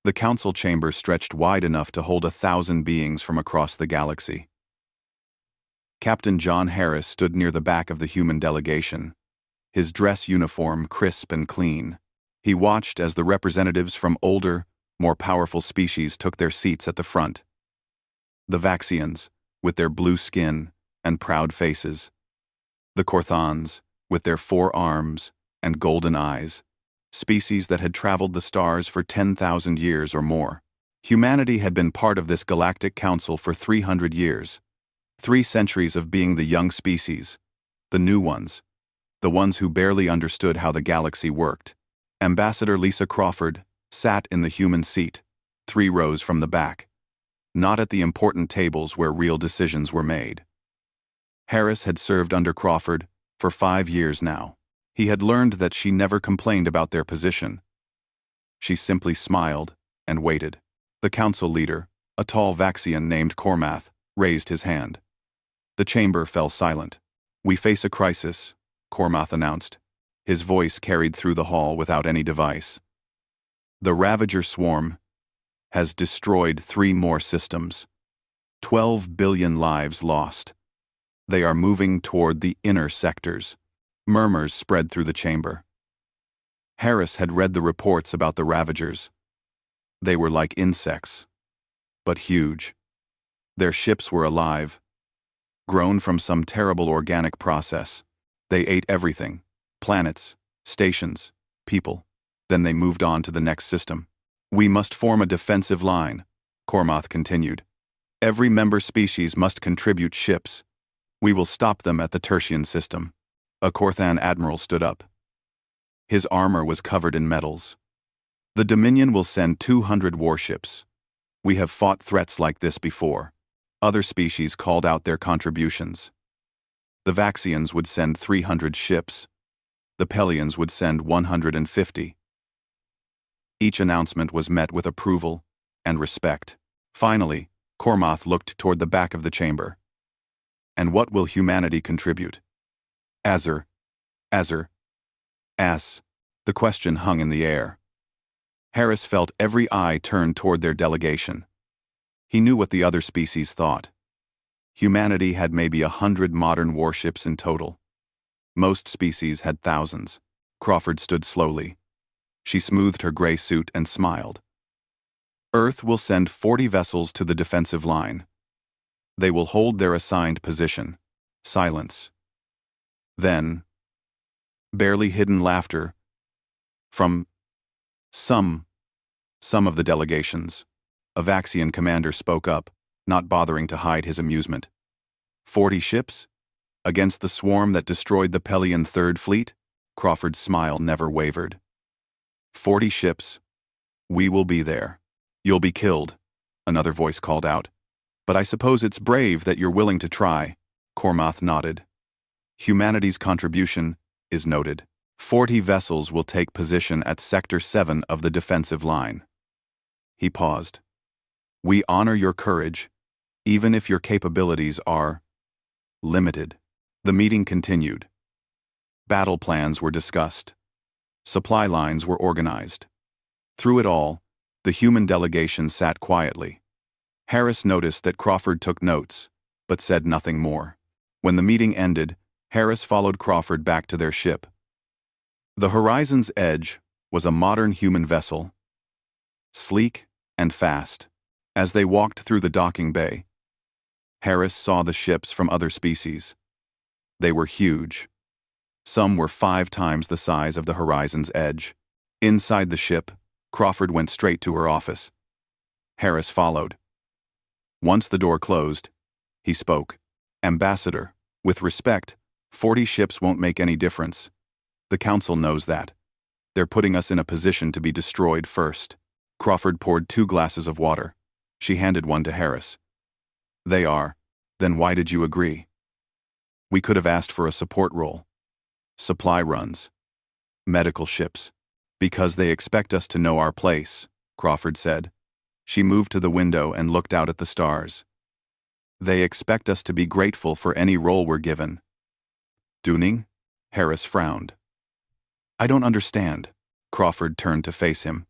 The council chamber stretched wide enough to hold 1,000 beings from across the galaxy. Captain John Harris stood near the back of the human delegation, his dress uniform crisp and clean. He watched as the representatives from older, more powerful species took their seats at the front. The Vaxians, with their blue skin and proud faces. The Korthons, with their 4 arms and golden eyes, species that had traveled the stars for 10,000 years or more. Humanity had been part of this galactic council for 300 years. 3 centuries of being the young species, the new ones, the ones who barely understood how the galaxy worked. Ambassador Lisa Crawford sat in the human seat, 3 rows from the back, not at the important tables where real decisions were made. Harris had served under Crawford for 5 years now. He had learned that she never complained about their position. She simply smiled and waited. The council leader, a tall Vaxian named Cormath, raised his hand. The chamber fell silent. "We face a crisis," Cormath announced. His voice carried through the hall without any device. "The Ravager swarm has destroyed 3 more systems. 12 billion lives lost. They are moving toward the inner sectors." Murmurs spread through the chamber. Harris had read the reports about the Ravagers. They were like insects, but huge. Their ships were alive, grown from some terrible organic process. They ate everything: planets, stations, people. Then they moved on to the next system. "We must form a defensive line," Cormath continued. "Every member species must contribute ships. We will stop them at the Tertian system." A Korthan admiral stood up. His armor was covered in metals. "The Dominion will send 200 warships. We have fought threats like this before." Other species called out their contributions. The Vaxians would send 300 ships. The Pelians would send 150. Each announcement was met with approval and respect. Finally, Cormath looked toward the back of the chamber. "And what will humanity contribute?" Azur. As. The question hung in the air. Harris felt every eye turn toward their delegation. He knew what the other species thought. Humanity had maybe 100 modern warships in total. Most species had thousands. Crawford stood slowly. She smoothed her gray suit and smiled. "Earth will send 40 vessels to the defensive line. They will hold their assigned position." Silence. Then, barely hidden laughter from some of the delegations. A Vaxian commander spoke up, not bothering to hide his amusement. 40 ships? Against the swarm that destroyed the Pelian Third Fleet? Crawford's smile never wavered. 40 ships. We will be there. You'll be killed, another voice called out. But I suppose it's brave that you're willing to try. Cormath nodded. Humanity's contribution is noted. 40 vessels will take position at Sector 7 of the defensive line. He paused. We honor your courage, even if your capabilities are limited. The meeting continued. Battle plans were discussed. Supply lines were organized. Through it all, the human delegation sat quietly. Harris noticed that Crawford took notes, but said nothing more. When the meeting ended, Harris followed Crawford back to their ship. The Horizon's Edge was a modern human vessel, sleek and fast. As they walked through the docking bay, Harris saw the ships from other species. They were huge. Some were 5 times the size of the Horizon's Edge. Inside the ship, Crawford went straight to her office. Harris followed. Once the door closed, he spoke. Ambassador, with respect, 40 ships won't make any difference. The Council knows that. They're putting us in a position to be destroyed first. Crawford poured 2 glasses of water. She handed one to Harris. They are. Then why did you agree? We could have asked for a support role. Supply runs. Medical ships. Because they expect us to know our place, Crawford said. She moved to the window and looked out at the stars. They expect us to be grateful for any role we're given. Dooning? Harris frowned. I don't understand. Crawford turned to face him.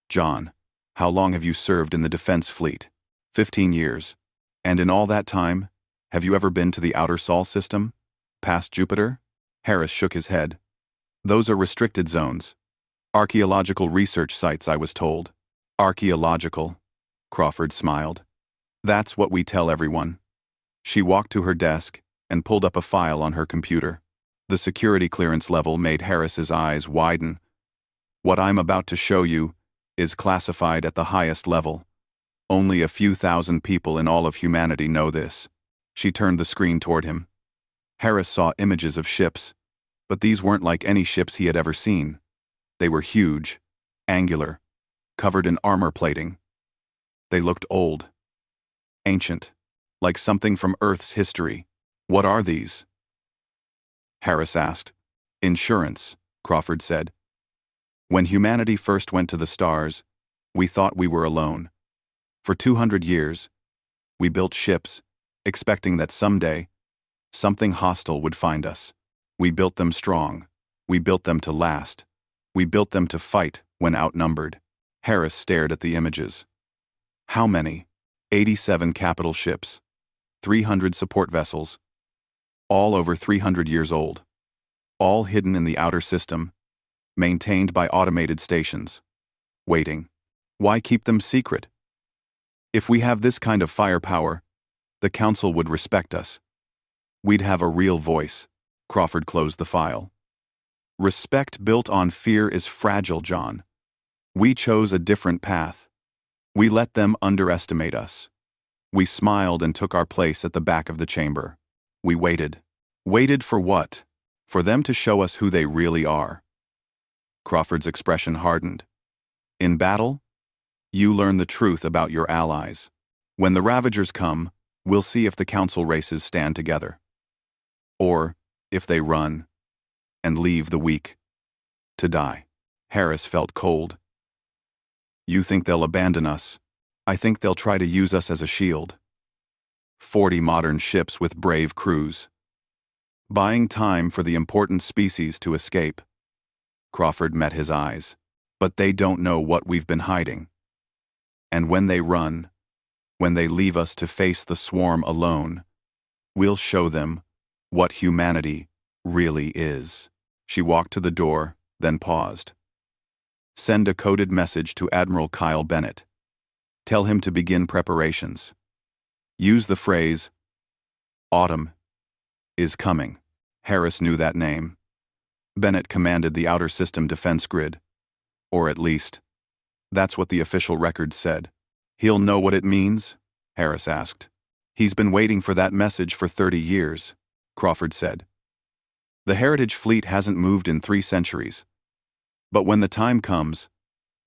John, How long have you served in the defense fleet? 15 years. And in all that time, have you ever been to the outer Sol system? Past Jupiter? Harris shook his head. Those are restricted zones. Archaeological research sites, I was told. Archaeological? Crawford smiled. That's what we tell everyone. She walked to her desk and pulled up a file on her computer. The security clearance level made Harris's eyes widen. What I'm about to show you is classified at the highest level. Only a few thousand people in all of humanity know this. She turned the screen toward him. Harris saw images of ships, but these weren't like any ships he had ever seen. They were huge, angular, covered in armor plating. They looked old, ancient, like something from Earth's history. What are these? Harris asked. Insurance, Crawford said. When humanity first went to the stars, we thought we were alone. For 200 years, we built ships, expecting that someday, something hostile would find us. We built them strong. We built them to last. We built them to fight when outnumbered. Harris stared at the images. How many? 87 capital ships, 300 support vessels, all over 300 years old, all hidden in the outer system, maintained by automated stations. Waiting. Why keep them secret? If we have this kind of firepower, the Council would respect us. We'd have a real voice. Crawford closed the file. Respect built on fear is fragile, John. We chose a different path. We let them underestimate us. We smiled and took our place at the back of the chamber. We waited. Waited for what? For them to show us who they really are. Crawford's expression hardened. In battle, you learn the truth about your allies. When the Ravagers come, we'll see if the Council races stand together. Or if they run and leave the weak to die. Harris felt cold. You think they'll abandon us? I think they'll try to use us as a shield. 40 modern ships with brave crews. Buying time for the important species to escape. Crawford met his eyes. But they don't know what we've been hiding. And when they run, when they leave us to face the swarm alone, we'll show them what humanity really is. She walked to the door, then paused. Send a coded message to Admiral Kyle Bennett. Tell him to begin preparations. Use the phrase, autumn is coming. Harris knew that name. Bennett commanded the Outer System defense grid. Or at least, that's what the official records said. He'll know what it means? Harris asked. He's been waiting for that message for 30 years, Crawford said. The Heritage Fleet hasn't moved in 3 centuries. But when the time comes,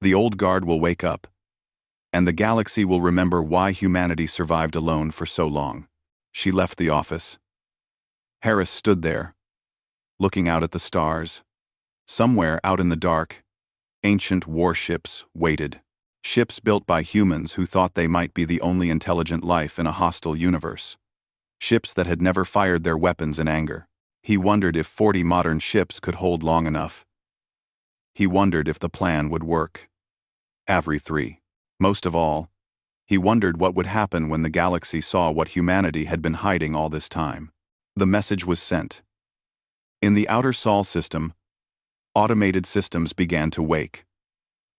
the old guard will wake up, and the galaxy will remember why humanity survived alone for so long. She left the office. Harris stood there, looking out at the stars. Somewhere out in the dark, ancient warships waited. Ships built by humans who thought they might be the only intelligent life in a hostile universe. Ships that had never fired their weapons in anger. He wondered if 40 modern ships could hold long enough. He wondered if the plan would work. Avery 3. Most of all, he wondered what would happen when the galaxy saw what humanity had been hiding all this time. The message was sent. In the Outer Sol system, automated systems began to wake.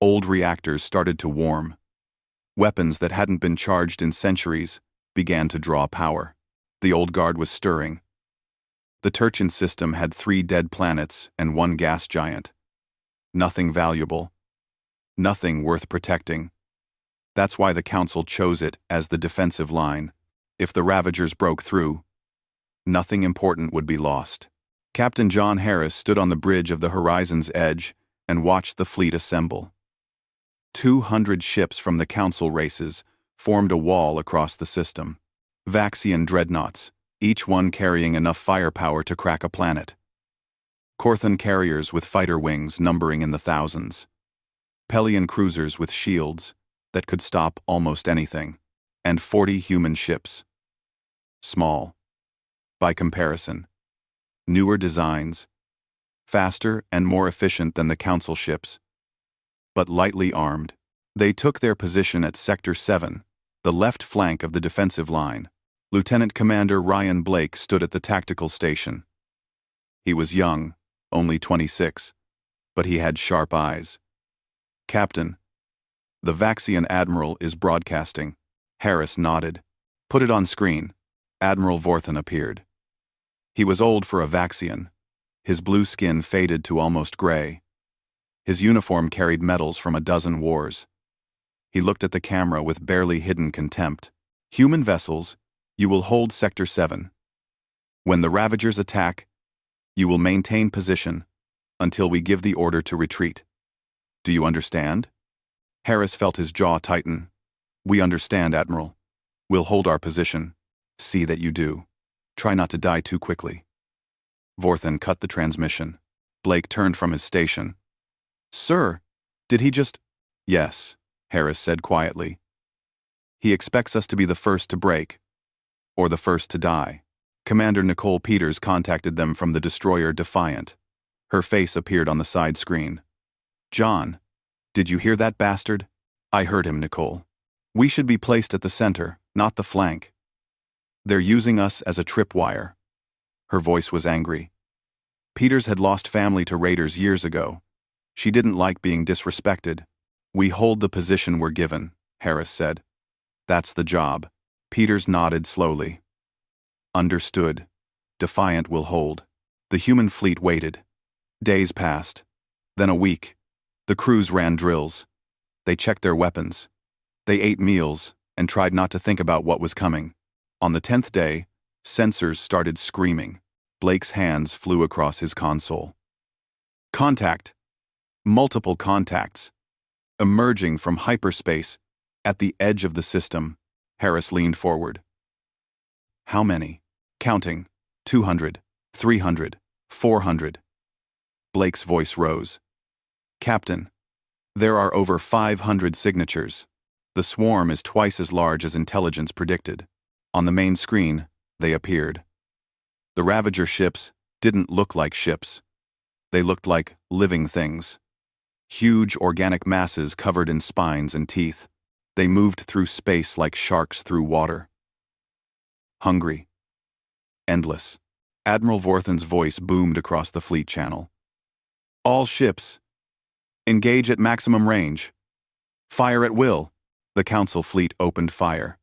Old reactors started to warm. Weapons that hadn't been charged in centuries began to draw power. The old guard was stirring. The Turchin system had 3 dead planets and 1 gas giant. Nothing valuable. Nothing worth protecting. That's why the Council chose it as the defensive line. If the Ravagers broke through, nothing important would be lost. Captain John Harris stood on the bridge of the horizon's edge and watched the fleet assemble. 200 ships from the Council races formed a wall across the system. Vaxian dreadnoughts, each one carrying enough firepower to crack a planet. Corthan carriers with fighter wings numbering in the thousands. Pelion cruisers with shields that could stop almost anything. And 40 human ships. Small. By comparison. Newer designs. Faster and more efficient than the Council ships. But lightly armed. They took their position at Sector 7, the left flank of the defensive line. Lieutenant Commander Ryan Blake stood at the tactical station. He was young, only 26, but he had sharp eyes. "Captain, the Vaxian Admiral is broadcasting." Harris nodded. "Put it on screen." Admiral Vorthen appeared. He was old for a Vaxian. His blue skin faded to almost gray. His uniform carried medals from a dozen wars. He looked at the camera with barely hidden contempt. "Human vessels, you will hold Sector 7. When the Ravagers attack, you will maintain position until we give the order to retreat. Do you understand?" Harris felt his jaw tighten. "We understand, Admiral. We'll hold our position. See that you do. Try not to die too quickly." Vorthen cut the transmission. Blake turned from his station. "Sir, did he just—" "Yes," Harris said quietly. "He expects us to be the first to break, or the first to die." Commander Nicole Peters contacted them from the destroyer Defiant. Her face appeared on the side screen. "John, did you hear that bastard?" "I heard him, Nicole. We should be placed at the center, not the flank. They're using us as a tripwire." Her voice was angry. Peters had lost family to raiders years ago. She didn't like being disrespected. "We hold the position we're given," Harris said. "That's the job." Peters nodded slowly. "Understood. Defiant will hold." The human fleet waited. Days passed. Then a week. The crews ran drills. They checked their weapons. They ate meals and tried not to think about what was coming. On the 10th day, sensors started screaming. Blake's hands flew across his console. Contact. Multiple contacts. Emerging from hyperspace at the edge of the system. Harris leaned forward. "How many?" "Counting. 200, 300, 400. Blake's voice rose. "Captain, there are over 500 signatures. The swarm is twice as large as intelligence predicted." On the main screen, they appeared. The Ravager ships didn't look like ships. They looked like living things. Huge organic masses covered in spines and teeth. They moved through space like sharks through water. Hungry. Endless. Admiral Vorthen's voice boomed across the fleet channel. "All ships, engage at maximum range. Fire at will." The Council fleet opened fire.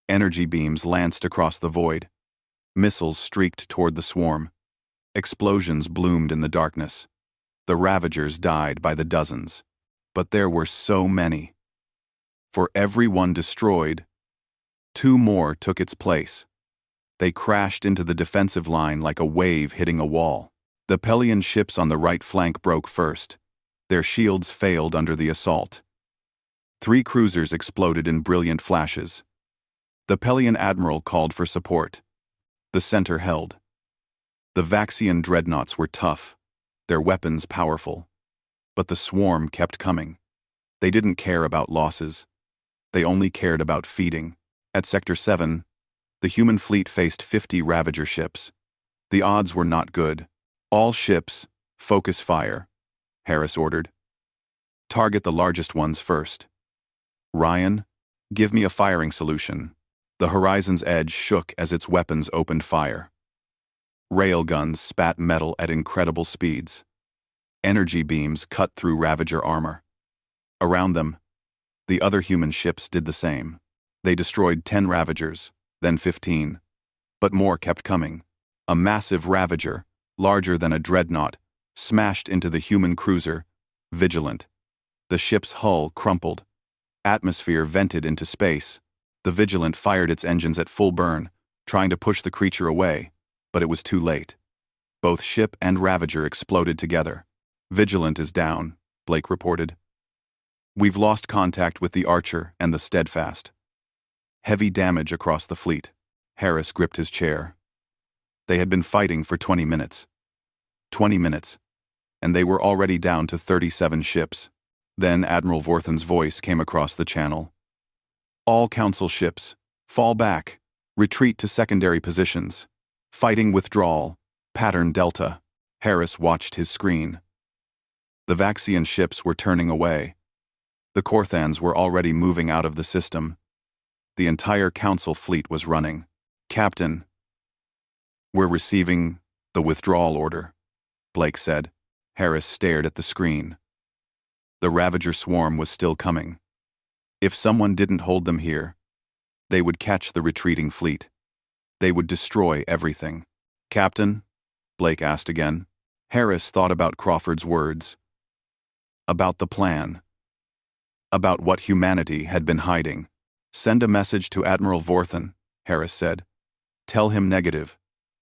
Energy beams lanced across the void. Missiles streaked toward the swarm. Explosions bloomed in the darkness. The Ravagers died by the dozens. But there were so many. For every one destroyed, 2 more took its place. They crashed into the defensive line like a wave hitting a wall. The Pelion ships on the right flank broke first. Their shields failed under the assault. 3 cruisers exploded in brilliant flashes. The Pelion Admiral called for support. The center held. The Vaxian dreadnoughts were tough, their weapons powerful. But the swarm kept coming. They didn't care about losses. They only cared about feeding. At Sector 7, the human fleet faced 50 Ravager ships. The odds were not good. "All ships, focus fire," Harris ordered. "Target the largest ones first. Ryan, give me a firing solution." The horizon's edge shook as its weapons opened fire. Railguns spat metal at incredible speeds. Energy beams cut through Ravager armor. Around them, the other human ships did the same. They destroyed 10 Ravagers, then 15. But more kept coming. A massive Ravager, larger than a dreadnought, smashed into the human cruiser, Vigilant. The ship's hull crumpled. Atmosphere vented into space. The Vigilant fired its engines at full burn, trying to push the creature away, but it was too late. Both ship and Ravager exploded together. "Vigilant is down," Blake reported. "We've lost contact with the Archer and the Steadfast." Heavy damage across the fleet. Harris gripped his chair. They had been fighting for 20 minutes. 20 minutes, and they were already down to 37 ships. Then Admiral Vorthen's voice came across the channel. "All Council ships, fall back, retreat to secondary positions. Fighting withdrawal, pattern Delta." Harris watched his screen. The Vaxian ships were turning away. The Korthans were already moving out of the system. The entire Council fleet was running. "Captain, we're receiving the withdrawal order," Blake said. Harris stared at the screen. The Ravager swarm was still coming. If someone didn't hold them here, they would catch the retreating fleet. They would destroy everything. "Captain?" Blake asked again. Harris thought about Crawford's words. About the plan. About what humanity had been hiding. "Send a message to Admiral Vorthan," Harris said. "Tell him negative.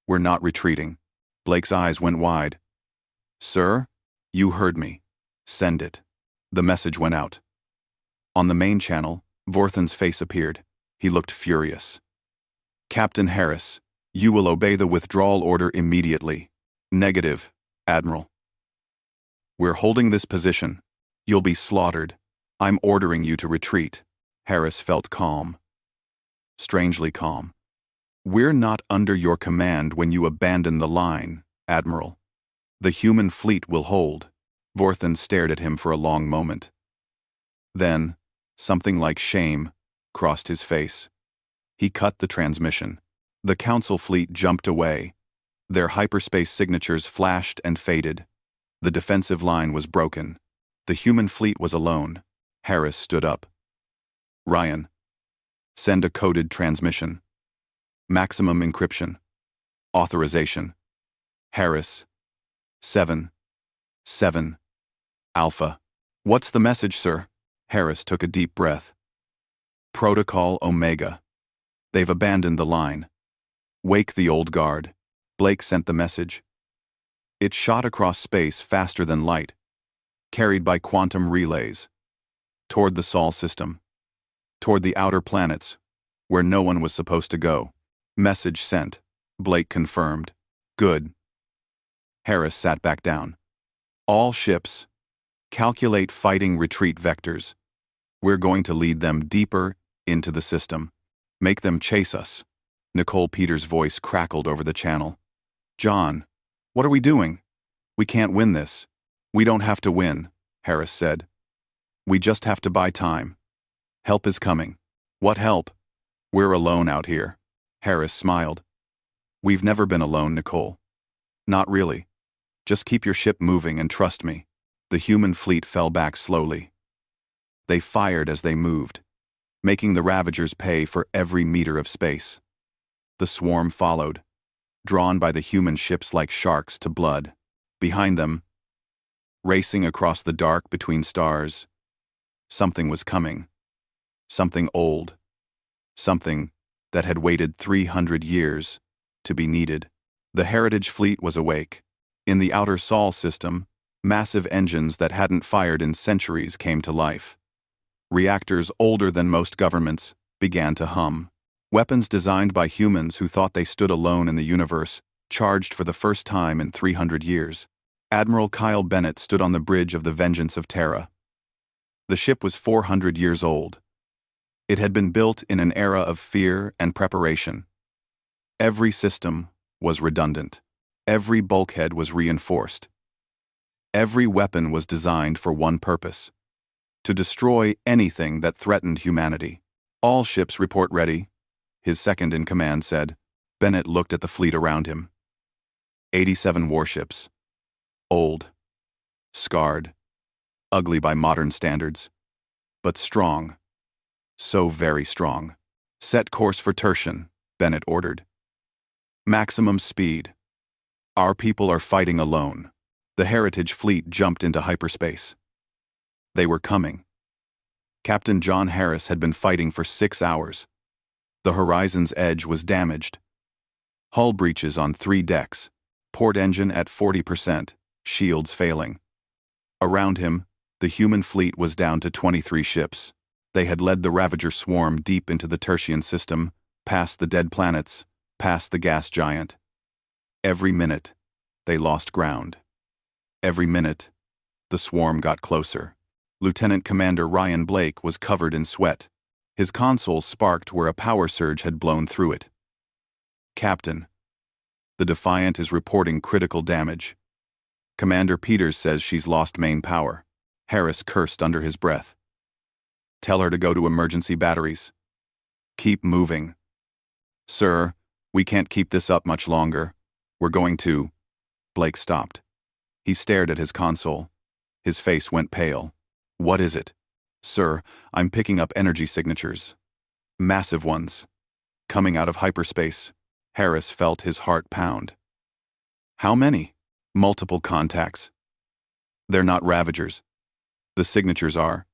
We're not retreating." Blake's eyes went wide. "Sir? You heard me. Send it." The message went out. On the main channel, Vorthan's face appeared. He looked furious. "Captain Harris, you will obey the withdrawal order immediately." "Negative, Admiral. We're holding this position. You'll be slaughtered. I'm ordering you to retreat." Harris felt calm. Strangely calm. "We're not under your command when you abandon the line, Admiral. The human fleet will hold." Vorthan stared at him for a long moment. Then, something like shame crossed his face. He cut the transmission. The Council fleet jumped away. Their hyperspace signatures flashed and faded. The defensive line was broken. The human fleet was alone. Harris stood up. "Ryan, send a coded transmission. Maximum encryption. Authorization. Harris. 7 Alpha." "What's the message, sir?" Harris took a deep breath. "Protocol Omega. They've abandoned the line. Wake the old guard." Blake sent the message. It shot across space faster than light, carried by quantum relays, toward the Sol system, toward the outer planets, where no one was supposed to go. "Message sent," Blake confirmed. "Good." Harris sat back down. "All ships, calculate fighting retreat vectors. We're going to lead them deeper into the system. Make them chase us." Nicole Peters' voice crackled over the channel. "John, what are we doing? We can't win this." "We don't have to win," Harris said. "We just have to buy time. Help is coming." "What help?" "We're alone out here." Harris smiled. "We've never been alone, Nicole." "Not really. Just keep your ship moving and trust me." The human fleet fell back slowly. They fired as they moved, making the Ravagers pay for every meter of space. The swarm followed, drawn by the human ships like sharks to blood. Behind them, racing across the dark between stars, something was coming. Something old. Something that had waited 300 years to be needed. The Heritage Fleet was awake. In the outer Sol system, massive engines that hadn't fired in centuries came to life. Reactors older than most governments began to hum. Weapons designed by humans who thought they stood alone in the universe charged for the first time in 300 years. Admiral Kyle Bennett stood on the bridge of the Vengeance of Terra. The ship was 400 years old. It had been built in an era of fear and preparation. Every system was redundant. Every bulkhead was reinforced. Every weapon was designed for one purpose: to destroy anything that threatened humanity. "All ships report ready," his second-in-command said. Bennett looked at the fleet around him. 87 warships. Old. Scarred. Ugly by modern standards. But strong. So very strong. "Set course for Tertian," Bennett ordered. "Maximum speed. Our people are fighting alone." The Heritage Fleet jumped into hyperspace. They were coming. Captain John Harris had been fighting for 6 hours. The horizon's edge was damaged. Hull breaches on 3 decks, port engine at 40%, shields failing. Around him, the human fleet was down to 23 ships. They had led the Ravager swarm deep into the Tertian system, past the dead planets, past the gas giant. Every minute, they lost ground. Every minute, the swarm got closer. Lieutenant Commander Ryan Blake was covered in sweat. His console sparked where a power surge had blown through it. "Captain, the Defiant is reporting critical damage. Commander Peters says she's lost main power." Harris cursed under his breath. Tell her to go to emergency batteries. Keep moving. Sir, we can't keep this up much longer. We're going to... Blake stopped. He stared at his console. His face went pale. What is it? Sir, I'm picking up energy signatures. Massive ones. Coming out of hyperspace. Harris felt his heart pound. How many? Multiple contacts. They're not Ravagers. The signatures are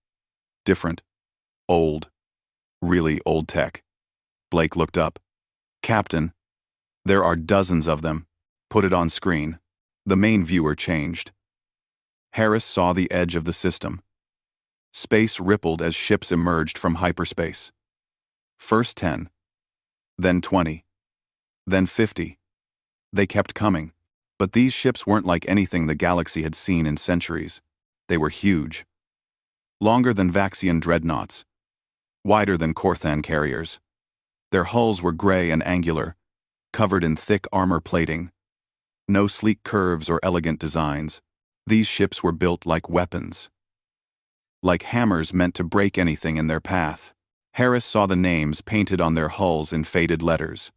different. Old. Really old tech. Blake looked up. Captain, there are dozens of them. Put it on screen. The main viewer changed. Harris saw the edge of the system. Space rippled as ships emerged from hyperspace. First 10. Then 20. Then 50. They kept coming. But these ships weren't like anything the galaxy had seen in centuries. They were huge. Longer than Vaxian dreadnoughts. Wider than Corthan carriers. Their hulls were gray and angular, covered in thick armor plating. No sleek curves or elegant designs. These ships were built like weapons. Like hammers meant to break anything in their path. Harris saw the names painted on their hulls in faded letters.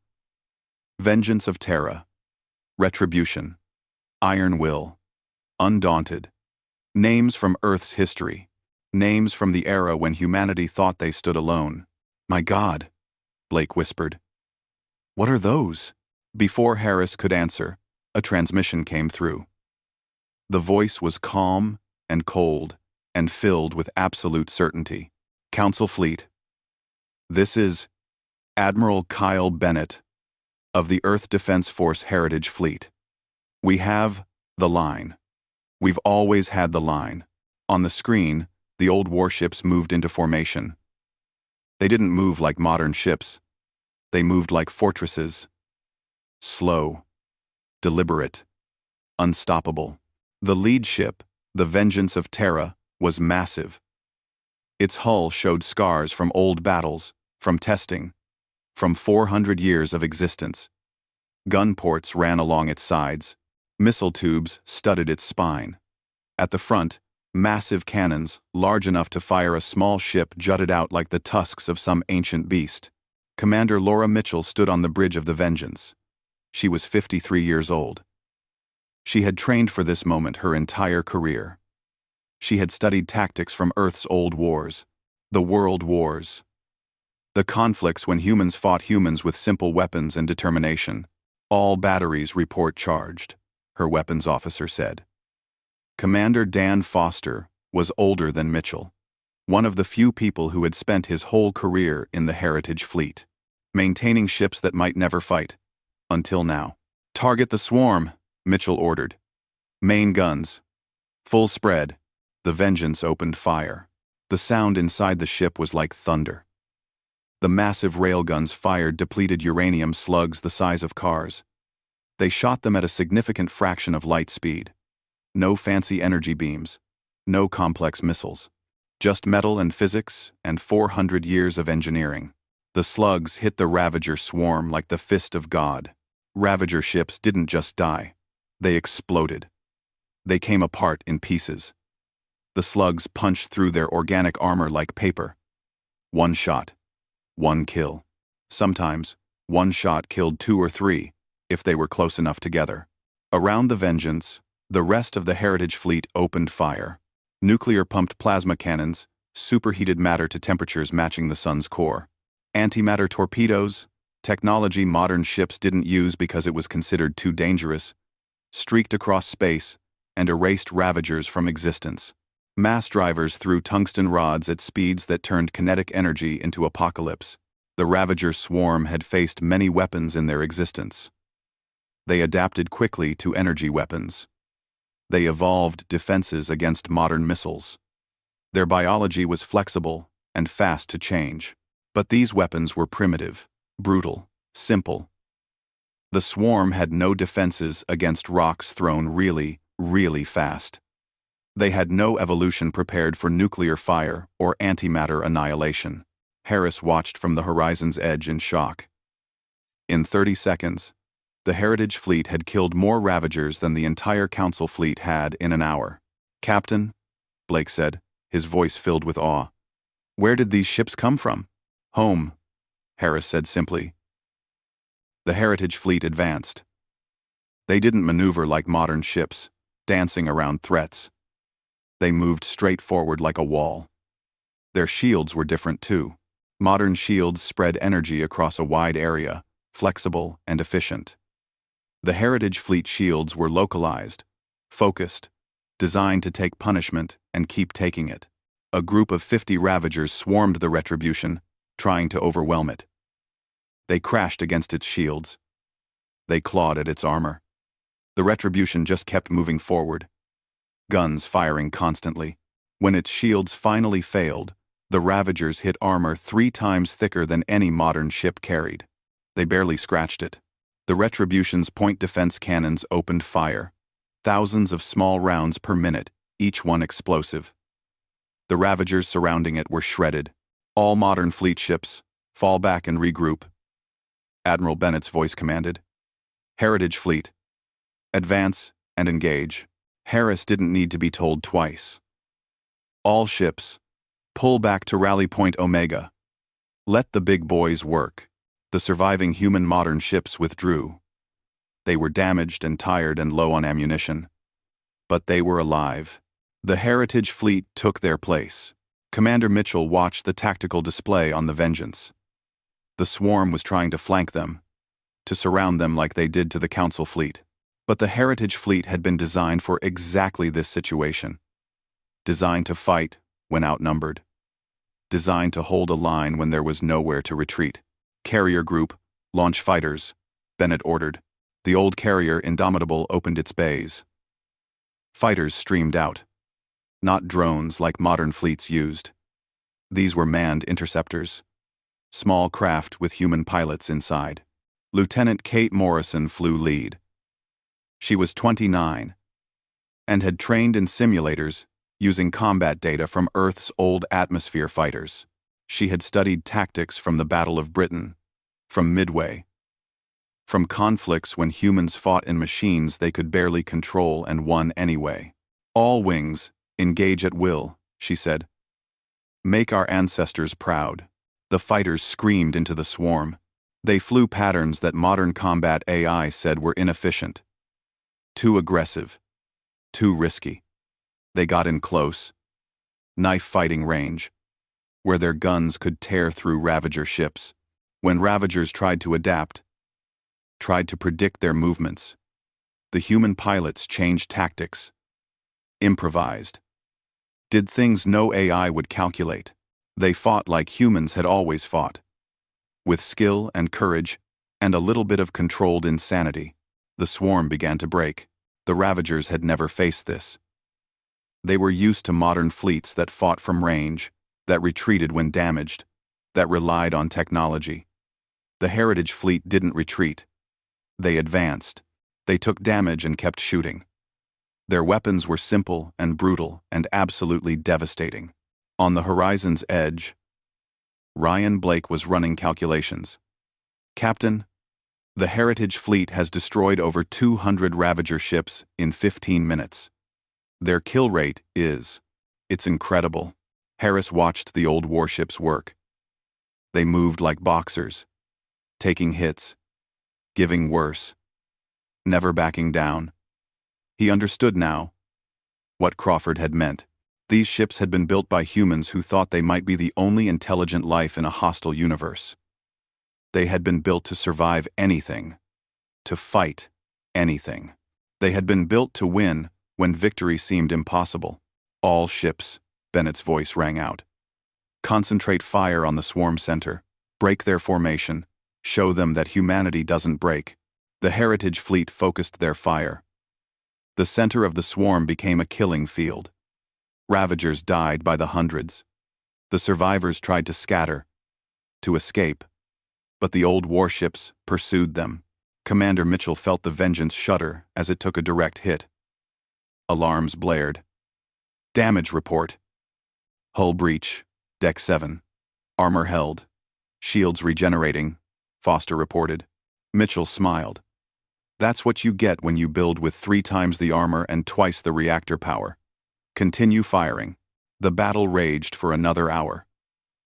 Vengeance of Terra. Retribution. Iron Will. Undaunted. Names from Earth's history. Names from the era when humanity thought they stood alone. My God, Blake whispered. What are those? Before Harris could answer, a transmission came through. The voice was calm and cold and filled with absolute certainty. Council Fleet. This is Admiral Kyle Bennett of the Earth Defense Force Heritage Fleet. We have the line. We've always had the line. On the screen, the old warships moved into formation. They didn't move like modern ships. They moved like fortresses. Slow. Deliberate. Unstoppable. The lead ship, the Vengeance of Terra, was massive. Its hull showed scars from old battles, from testing, from 400 years of existence. Gun ports ran along its sides. Missile tubes studded its spine. At the front, massive cannons, large enough to fire a small ship, jutted out like the tusks of some ancient beast. Commander Laura Mitchell stood on the bridge of the Vengeance. She was 53 years old. She had trained for this moment her entire career. She had studied tactics from Earth's old wars, the World Wars. The conflicts when humans fought humans with simple weapons and determination. All batteries report charged, her weapons officer said. Commander Dan Foster was older than Mitchell, one of the few people who had spent his whole career in the Heritage Fleet, maintaining ships that might never fight, until now. Target the swarm, Mitchell ordered. Main guns. Full spread. The Vengeance opened fire. The sound inside the ship was like thunder. The massive railguns fired depleted uranium slugs the size of cars. They shot them at a significant fraction of light speed. No fancy energy beams. No complex missiles. Just metal and physics and 400 years of engineering. The slugs hit the Ravager swarm like the fist of God. Ravager ships didn't just die. They exploded. They came apart in pieces. The slugs punched through their organic armor like paper. One shot. One kill. Sometimes, one shot killed 2 or 3, if they were close enough together. Around the Vengeance, the rest of the Heritage Fleet opened fire. Nuclear-pumped plasma cannons, superheated matter to temperatures matching the sun's core. Antimatter torpedoes, technology modern ships didn't use because it was considered too dangerous, streaked across space and erased Ravagers from existence. Mass drivers threw tungsten rods at speeds that turned kinetic energy into apocalypse. The Ravager swarm had faced many weapons in their existence. They adapted quickly to energy weapons. They evolved defenses against modern missiles. Their biology was flexible and fast to change. But these weapons were primitive, brutal, simple. The swarm had no defenses against rocks thrown really, really fast. They had no evolution prepared for nuclear fire or antimatter annihilation. Harris watched from the horizon's edge in shock. In 30 seconds, the Heritage Fleet had killed more Ravagers than the entire Council fleet had in an hour. Captain, Blake said, his voice filled with awe, Where did these ships come from? Home, Harris said simply. The Heritage Fleet advanced. They didn't maneuver like modern ships, dancing around threats. They moved straight forward like a wall. Their shields were different too. Modern shields spread energy across a wide area, flexible and efficient. The Heritage Fleet shields were localized, focused, designed to take punishment and keep taking it. A group of 50 Ravagers swarmed the Retribution, trying to overwhelm it. They crashed against its shields. They clawed at its armor. The Retribution just kept moving forward, guns firing constantly. When its shields finally failed, the Ravagers hit armor 3 times thicker than any modern ship carried. They barely scratched it. The Retribution's point defense cannons opened fire. Thousands of small rounds per minute, each one explosive. The Ravagers surrounding it were shredded. All modern fleet ships, fall back and regroup. Admiral Bennett's voice commanded. Heritage Fleet, advance and engage. Harris didn't need to be told twice. All ships, pull back to Rally Point Omega. Let the big boys work. The surviving human modern ships withdrew. They were damaged and tired and low on ammunition. But they were alive. The Heritage Fleet took their place. Commander Mitchell watched the tactical display on the Vengeance. The swarm was trying to flank them, to surround them like they did to the Council Fleet. But the Heritage Fleet had been designed for exactly this situation. Designed to fight when outnumbered. Designed to hold a line when there was nowhere to retreat. Carrier Group, launch fighters, Bennett ordered. The old carrier Indomitable opened its bays. Fighters streamed out. Not drones like modern fleets used. These were manned interceptors. Small craft with human pilots inside. Lieutenant Kate Morrison flew lead. She was 29 and had trained in simulators using combat data from Earth's old atmosphere fighters. She had studied tactics from the Battle of Britain, from Midway, from conflicts when humans fought in machines they could barely control and won anyway. All wings, engage at will, she said. Make our ancestors proud. The fighters screamed into the swarm. They flew patterns that modern combat AI said were inefficient. Too aggressive. Too risky. They got in close. Knife fighting range. Where their guns could tear through Ravager ships. When Ravagers tried to adapt, tried to predict their movements, the human pilots changed tactics. Improvised. Did things no AI would calculate. They fought like humans had always fought. With skill and courage, and a little bit of controlled insanity, the swarm began to break. The Ravagers had never faced this. They were used to modern fleets that fought from range, that retreated when damaged, that relied on technology. The Heritage Fleet didn't retreat. They advanced. They took damage and kept shooting. Their weapons were simple and brutal and absolutely devastating. On the horizon's edge, Ryan Blake was running calculations. Captain, the Heritage Fleet has destroyed over 200 Ravager ships in 15 minutes. Their kill rate it's incredible. Harris watched the old warships work. They moved like boxers, taking hits, giving worse, never backing down. He understood now what Crawford had meant. These ships had been built by humans who thought they might be the only intelligent life in a hostile universe. They had been built to survive anything, to fight anything. They had been built to win when victory seemed impossible. All ships, Bennett's voice rang out. Concentrate fire on the swarm center, break their formation, show them that humanity doesn't break. The Heritage Fleet focused their fire. The center of the swarm became a killing field. Ravagers died by the hundreds. The survivors tried to scatter, to escape. But the old warships pursued them. Commander Mitchell felt the Vengeance shudder as it took a direct hit. Alarms blared. Damage report. Hull breach, Deck 7. Armor held. Shields regenerating, Foster reported. Mitchell smiled. That's what you get when you build with 3 times the armor and twice the reactor power. Continue firing. The battle raged for another hour.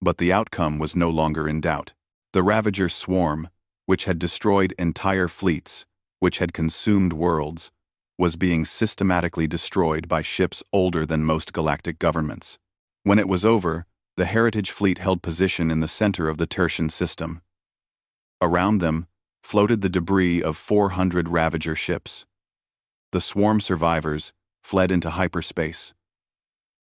But the outcome was no longer in doubt. The Ravager swarm, which had destroyed entire fleets, which had consumed worlds, was being systematically destroyed by ships older than most galactic governments. When it was over, the Heritage Fleet held position in the center of the Tertian system. Around them floated the debris of 400 Ravager ships. The swarm survivors fled into hyperspace.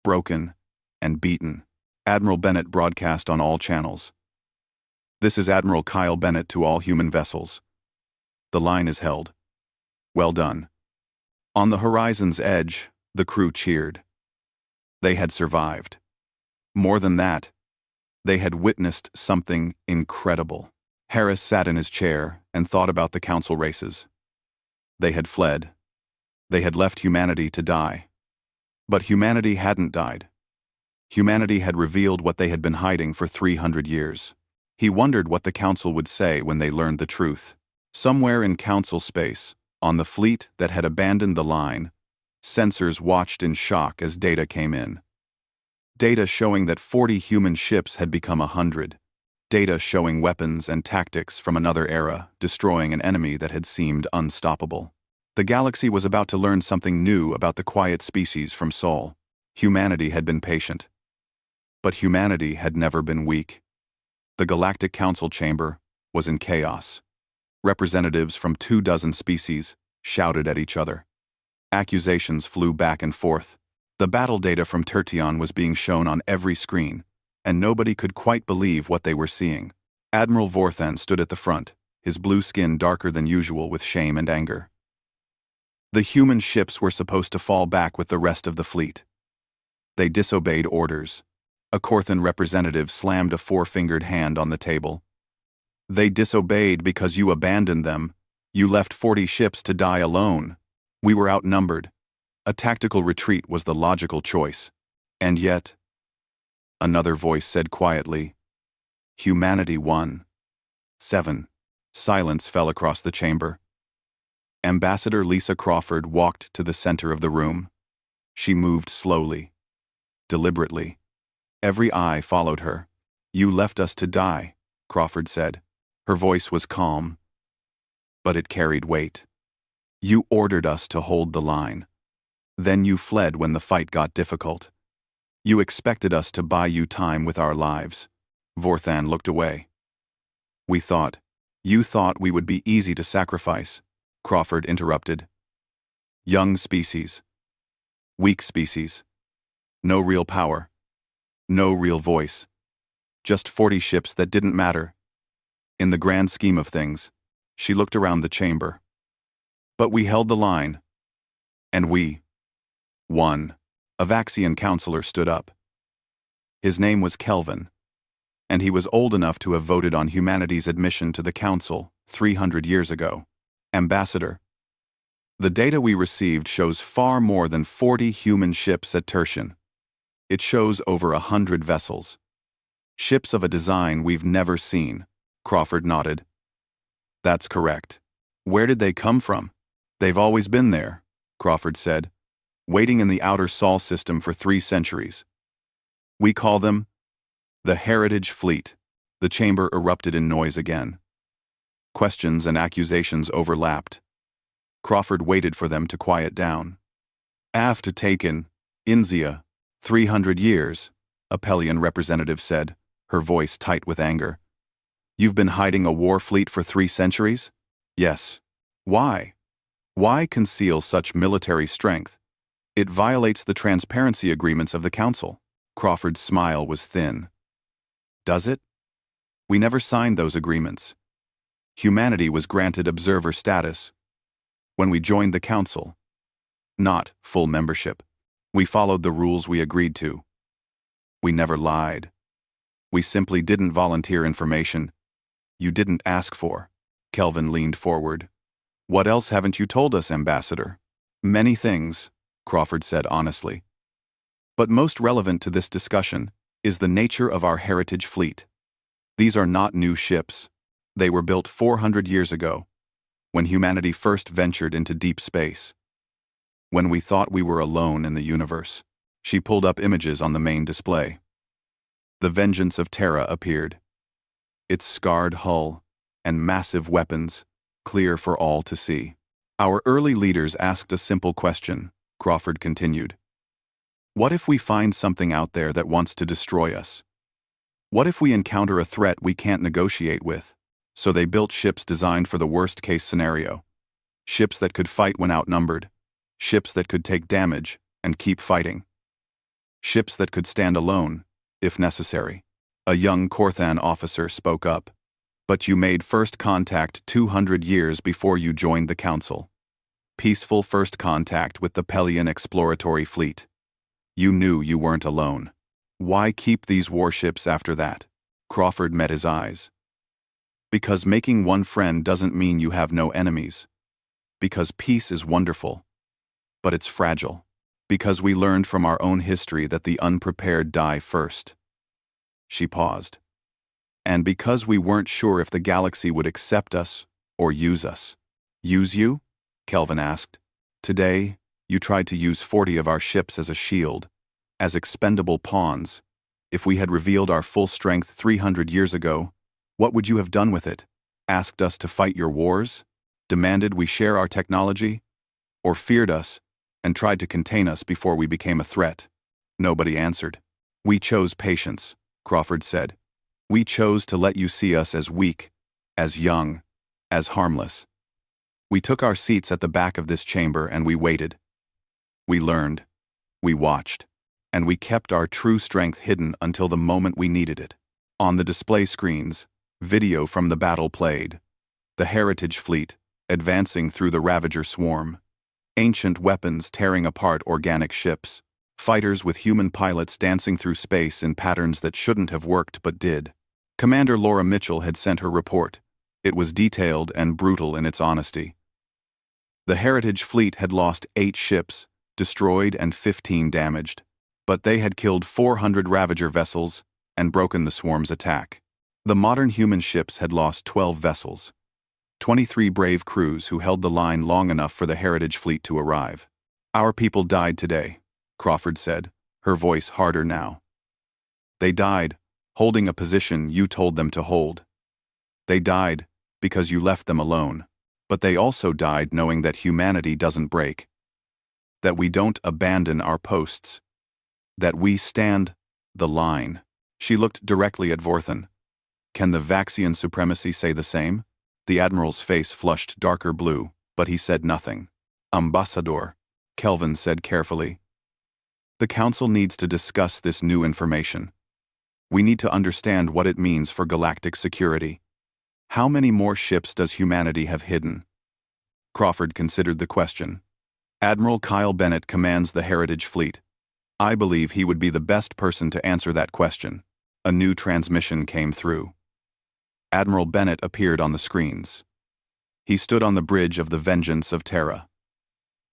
Broken and beaten, Admiral Bennett broadcast on all channels. "This is Admiral Kyle Bennett to all human vessels. The line is held. Well done." On the horizon's edge, the crew cheered. They had survived. More than that, they had witnessed something incredible. Harris sat in his chair and thought about the council races. They had fled. They had left humanity to die. But humanity hadn't died. Humanity had revealed what they had been hiding for 300 years. He wondered what the council would say when they learned the truth. Somewhere in council space, on the fleet that had abandoned the line, sensors watched in shock as data came in. Data showing that 40 human ships had become 100. Data showing weapons and tactics from another era, destroying an enemy that had seemed unstoppable. The galaxy was about to learn something new about the quiet species from Sol. Humanity had been patient. But humanity had never been weak. The Galactic Council chamber was in chaos. Representatives from 24 species shouted at each other. Accusations flew back and forth. The battle data from Tertion was being shown on every screen, and nobody could quite believe what they were seeing. Admiral Vorthan stood at the front, his blue skin darker than usual with shame and anger. The human ships were supposed to fall back with the rest of the fleet. They disobeyed orders. A Corthan representative slammed a four-fingered hand on the table. "They disobeyed because you abandoned them. You left 40 ships to die alone. We were outnumbered. A tactical retreat was the logical choice. And yet," another voice said quietly, "humanity won." 7. Silence fell across the chamber. Ambassador Lisa Crawford walked to the center of the room. She moved slowly, deliberately. Every eye followed her. "You left us to die," Crawford said. Her voice was calm, but it carried weight. "You ordered us to hold the line. Then you fled when the fight got difficult. You expected us to buy you time with our lives." Vorthan looked away. You thought we would be easy to sacrifice," Crawford interrupted. "Young species. Weak species. No real power. No real voice. Just 40 ships that didn't matter. In the grand scheme of things," she looked around the chamber. "But we held the line. And we won." A Vaxian counselor stood up. His name was Kelvin, and he was old enough to have voted on humanity's admission to the council 300 years ago. "Ambassador, the data we received shows far more than 40 human ships at Tertian. It shows over 100 vessels. Ships of a design we've never seen." Crawford nodded. "That's correct. Where did they come from?" "They've always been there," Crawford said, "waiting in the outer Sol system for 3 centuries. We call them the Heritage Fleet." The chamber erupted in noise again. Questions and accusations overlapped. Crawford waited for them to quiet down. "After taken, Inzia, 300 years, a Pelian representative said, her voice tight with anger. "You've been hiding a war fleet for 3 centuries? Yes. Why? Why conceal such military strength? It violates the transparency agreements of the Council." Crawford's smile was thin. "Does it? We never signed those agreements. Humanity was granted observer status when we joined the Council, not full membership. We followed the rules we agreed to. We never lied. We simply didn't volunteer information you didn't ask for." Kelvin leaned forward. "What else haven't you told us, Ambassador?" "Many things," Crawford said honestly. "But most relevant to this discussion is the nature of our heritage fleet. These are not new ships. They were built 400 years ago, when humanity first ventured into deep space. When we thought we were alone in the universe." She pulled up images on the main display. The Vengeance of Terra appeared. Its scarred hull and massive weapons, clear for all to see. Our early leaders asked a simple question, Crawford continued. What if we find something out there that wants to destroy us? What if we encounter a threat we can't negotiate with? So they built ships designed for the worst-case scenario. Ships that could fight when outnumbered. Ships that could take damage and keep fighting. Ships that could stand alone, if necessary. A young Corthan officer spoke up. But you made first contact 200 years before you joined the Council. Peaceful first contact with the Pelian exploratory fleet. You knew you weren't alone. Why keep these warships after that? Crawford met his eyes. Because making one friend doesn't mean you have no enemies. Because peace is wonderful. But it's fragile. Because we learned from our own history that the unprepared die first. She paused. And because we weren't sure if the galaxy would accept us or use us. Use you? Kelvin asked. Today, you tried to use 40 of our ships as a shield, as expendable pawns. If we had revealed our full strength 300 years ago, what would you have done with it? Asked us to fight your wars? Demanded we share our technology? Or feared us and tried to contain us before we became a threat? Nobody answered. We chose patience, Crawford said. We chose to let you see us as weak, as young, as harmless. We took our seats at the back of this chamber and we waited. We learned, we watched, and we kept our true strength hidden until the moment we needed it. On the display screens, video from the battle played. The Heritage Fleet, advancing through the Ravager swarm. Ancient weapons tearing apart organic ships. Fighters with human pilots dancing through space in patterns that shouldn't have worked but did. Commander Laura Mitchell had sent her report. It was detailed and brutal in its honesty. The Heritage Fleet had lost 8 ships, destroyed and 15 damaged. But they had killed 400 Ravager vessels and broken the swarm's attack. The modern human ships had lost 12 vessels. 23 brave crews who held the line long enough for the Heritage Fleet to arrive. Our people died today, Crawford said, her voice harder now. They died, holding a position you told them to hold. They died because you left them alone. But they also died knowing that humanity doesn't break. That we don't abandon our posts. That we stand the line. She looked directly at Vorthan. Can the Vaxian supremacy say the same? The Admiral's face flushed darker blue, but he said nothing. Ambassador, Kelvin said carefully. The Council needs to discuss this new information. We need to understand what it means for galactic security. How many more ships does humanity have hidden? Crawford considered the question. Admiral Kyle Bennett commands the Heritage Fleet. I believe he would be the best person to answer that question. A new transmission came through. Admiral Bennett appeared on the screens. He stood on the bridge of the Vengeance of Terra.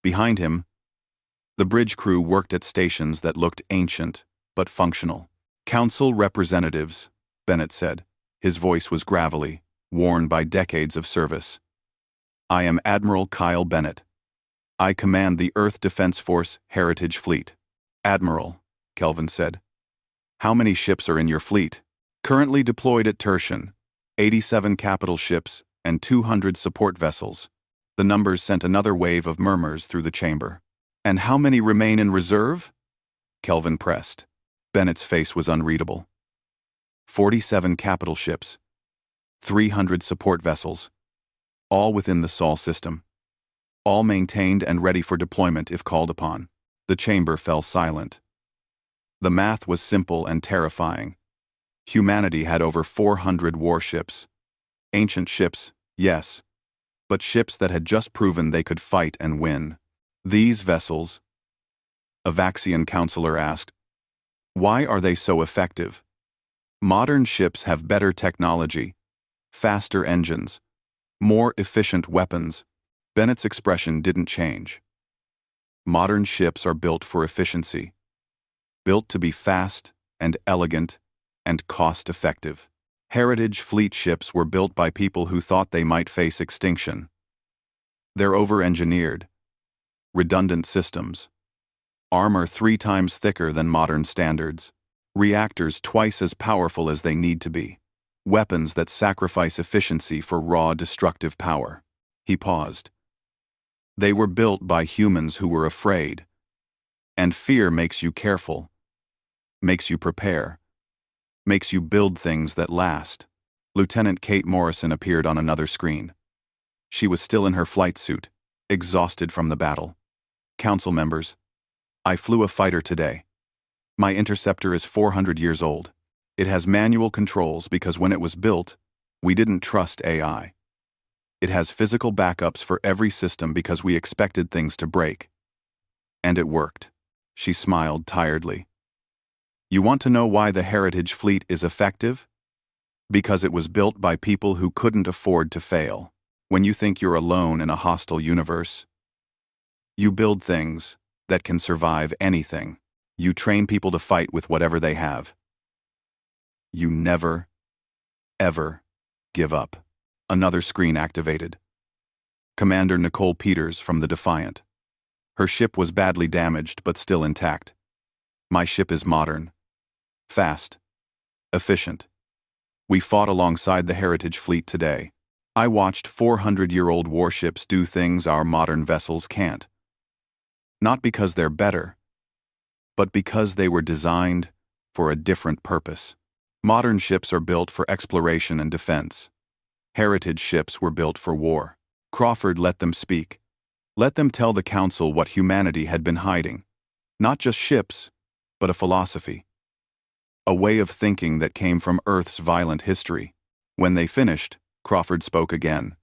Behind him, the bridge crew worked at stations that looked ancient but functional. Council representatives, Bennett said. His voice was gravelly, worn by decades of service. I am Admiral Kyle Bennett. I command the Earth Defense Force Heritage Fleet. Admiral, Kelvin said. How many ships are in your fleet? Currently deployed at Tertian, 87 capital ships and 200 support vessels. The numbers sent another wave of murmurs through the chamber. And how many remain in reserve? Kelvin pressed. Bennett's face was unreadable. 47 capital ships. 300 support vessels. All within the Sol system. All maintained and ready for deployment if called upon. The chamber fell silent. The math was simple and terrifying. Humanity had over 400 warships. Ancient ships, yes, but ships that had just proven they could fight and win. These vessels, a Vaxian counselor asked, why are they so effective? Modern ships have better technology, faster engines, more efficient weapons. Bennett's expression didn't change. Modern ships are built for efficiency, built to be fast and elegant and cost-effective. Heritage fleet ships were built by people who thought they might face extinction. They're over-engineered, redundant systems, armor 3 times thicker than modern standards. Reactors twice as powerful as they need to be. Weapons that sacrifice efficiency for raw destructive power. He paused. They were built by humans who were afraid. And fear makes you careful, makes you prepare, makes you build things that last. Lieutenant Kate Morrison appeared on another screen. She was still in her flight suit, exhausted from the battle. Council members, I flew a fighter today. My interceptor is 400 years old. It has manual controls because when it was built, we didn't trust AI. It has physical backups for every system because we expected things to break. And it worked. She smiled tiredly. You want to know why the Heritage Fleet is effective? Because it was built by people who couldn't afford to fail. When you think you're alone in a hostile universe, you build things that can survive anything. You train people to fight with whatever they have. You never, ever give up. Another screen activated. Commander Nicole Peters from the Defiant. Her ship was badly damaged but still intact. My ship is modern, fast, efficient. We fought alongside the Heritage Fleet today. I watched 400-year-old warships do things our modern vessels can't. Not because they're better, but because they were designed for a different purpose. Modern ships are built for exploration and defense. Heritage ships were built for war. Crawford let them speak. Let them tell the Council what humanity had been hiding. Not just ships, but a philosophy. A way of thinking that came from Earth's violent history. When they finished, Crawford spoke again.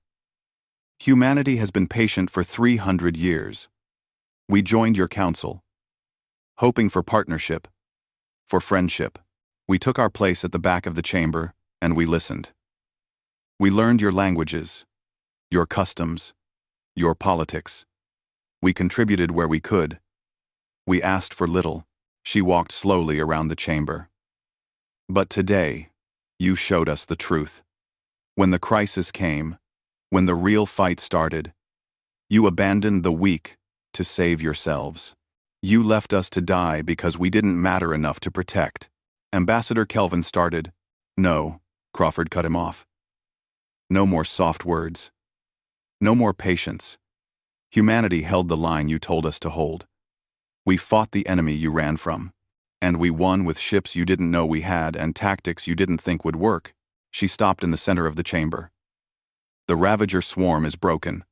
Humanity has been patient for 300 years. We joined your council, hoping for partnership, for friendship. We took our place at the back of the chamber, and we listened. We learned your languages, your customs, your politics. We contributed where we could. We asked for little. She walked slowly around the chamber. But today, you showed us the truth. When the crisis came, when the real fight started, you abandoned the weak to save yourselves. You left us to die because we didn't matter enough to protect. Ambassador Kelvin started. No, Crawford cut him off. No more soft words. No more patience. Humanity held the line you told us to hold. We fought the enemy you ran from. And we won with ships you didn't know we had and tactics you didn't think would work. She stopped in the center of the chamber. The Ravager swarm is broken.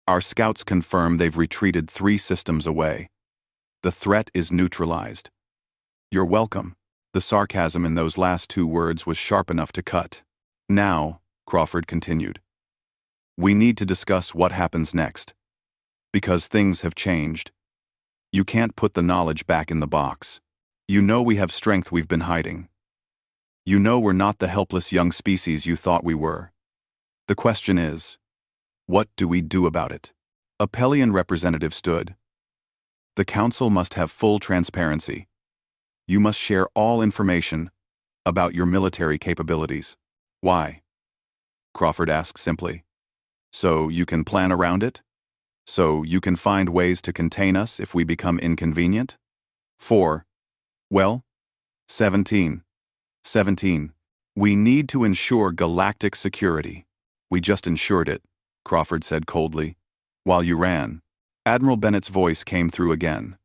Our scouts confirm they've retreated 3 systems away. The threat is neutralized. You're welcome. The sarcasm in those last 2 words was sharp enough to cut. Now, Crawford continued, we need to discuss what happens next. Because things have changed. You can't put the knowledge back in the box. You know we have strength we've been hiding. You know we're not the helpless young species you thought we were. The question is, what do we do about it? A Pelian representative stood. The Council must have full transparency. You must share all information about your military capabilities. Why? Crawford asked simply. So you can plan around it? So you can find ways to contain us if we become inconvenient? 4. Well, 17. 17. We need to ensure galactic security. We just ensured it, Crawford said coldly. While you ran, Admiral Bennett's voice came through again.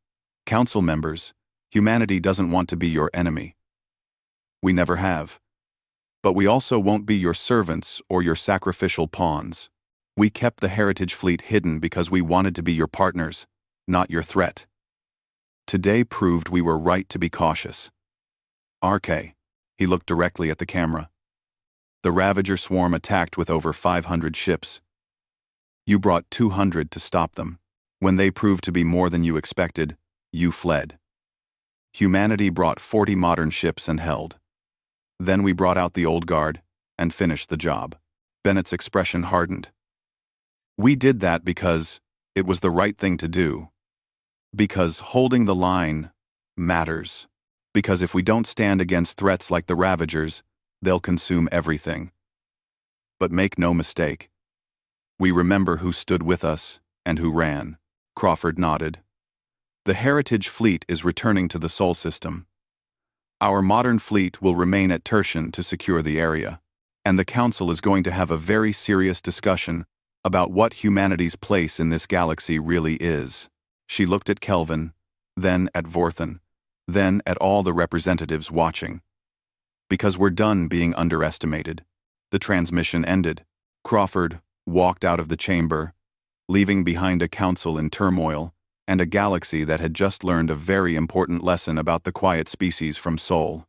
Council members, humanity doesn't want to be your enemy. We never have. But we also won't be your servants or your sacrificial pawns. We kept the Heritage Fleet hidden because we wanted to be your partners, not your threat. Today proved we were right to be cautious. RK. He looked directly at the camera. The Ravager swarm attacked with over 500 ships. You brought 200 to stop them. When they proved to be more than you expected, you fled. Humanity brought 40 modern ships and held. Then we brought out the old guard and finished the job. Bennett's expression hardened. We did that because it was the right thing to do. Because holding the line matters. Because if we don't stand against threats like the Ravagers, they'll consume everything. But make no mistake. We remember who stood with us and who ran. Crawford nodded. The Heritage Fleet is returning to the Sol system. Our modern fleet will remain at Tertian to secure the area, and the Council is going to have a very serious discussion about what humanity's place in this galaxy really is. She looked at Kelvin, then at Vorthan, then at all the representatives watching. Because we're done being underestimated. The transmission ended. Crawford walked out of the chamber, leaving behind a council in turmoil and a galaxy that had just learned a very important lesson about the quiet species from Sol.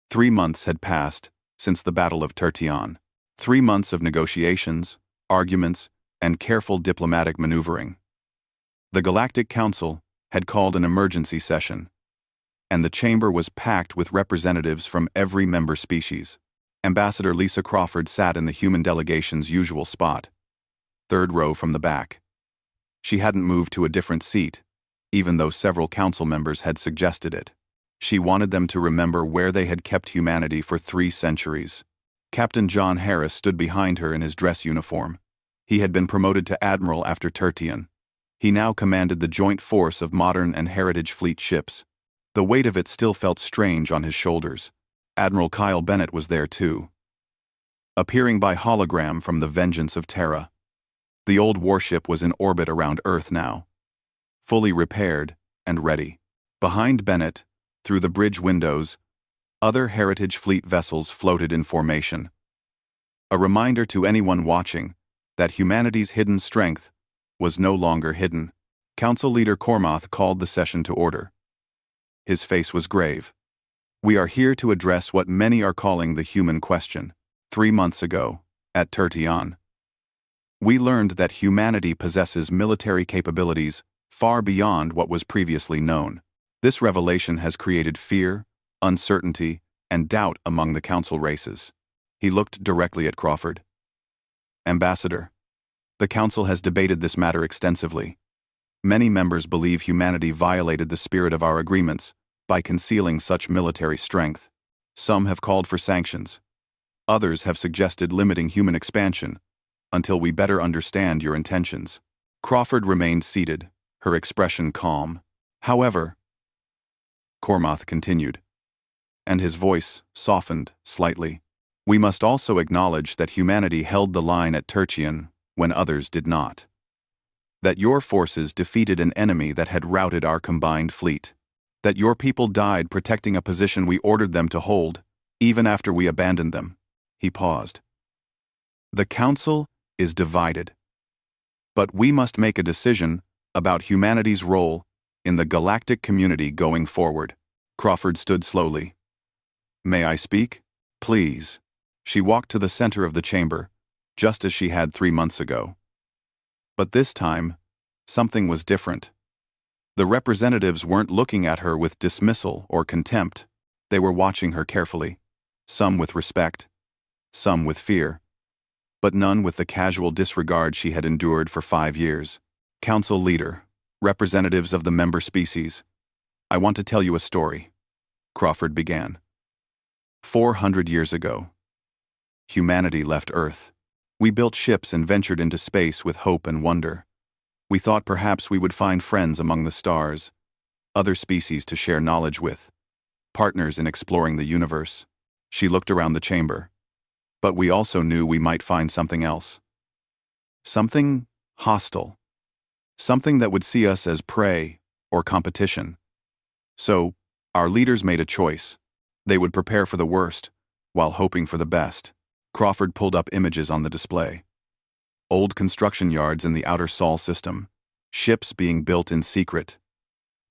3 months had passed since the Battle of Tertion. 3 months of negotiations, arguments, and careful diplomatic maneuvering. The Galactic Council had called an emergency session, and the chamber was packed with representatives from every member species. Ambassador Lisa Crawford sat in the human delegation's usual spot, 3rd row from the back. She hadn't moved to a different seat, even though several council members had suggested it. She wanted them to remember where they had kept humanity for 3 centuries. Captain John Harris stood behind her in his dress uniform. He had been promoted to admiral after Tertion. He now commanded the joint force of modern and heritage fleet ships. The weight of it still felt strange on his shoulders. Admiral Kyle Bennett was there too, appearing by hologram from the Vengeance of Terra. The old warship was in orbit around Earth now, fully repaired and ready. Behind Bennett, through the bridge windows, other Heritage Fleet vessels floated in formation. A reminder to anyone watching that humanity's hidden strength was no longer hidden. Council Leader Cormoth called the session to order. His face was grave. We are here to address what many are calling the human question. 3 months ago, at Tertion, we learned that humanity possesses military capabilities far beyond what was previously known. This revelation has created fear, uncertainty, and doubt among the council races. He looked directly at Crawford. Ambassador, the council has debated this matter extensively. Many members believe humanity violated the spirit of our agreements by concealing such military strength. Some have called for sanctions. Others have suggested limiting human expansion until we better understand your intentions. Crawford remained seated, her expression calm. However, Cormoth continued, and his voice softened slightly, we must also acknowledge that humanity held the line at Tertion when others did not. That your forces defeated an enemy that had routed our combined fleet. That your people died protecting a position we ordered them to hold, even after we abandoned them. He paused. The Council is divided. But we must make a decision about humanity's role in the galactic community going forward. Crawford stood slowly. May I speak? Please. She walked to the center of the chamber, just as she had 3 months ago. But this time, something was different. The representatives weren't looking at her with dismissal or contempt. They were watching her carefully, some with respect, some with fear, but none with the casual disregard she had endured for 5 years. Council Leader, representatives of the member species, I want to tell you a story. Crawford began. 400 years ago, humanity left Earth. We built ships and ventured into space with hope and wonder. We thought perhaps we would find friends among the stars, other species to share knowledge with, partners in exploring the universe. She looked around the chamber. But we also knew we might find something else. Something hostile. Something that would see us as prey or competition. So, our leaders made a choice. They would prepare for the worst, while hoping for the best. Crawford pulled up images on the display. Old construction yards in the outer Sol system, ships being built in secret,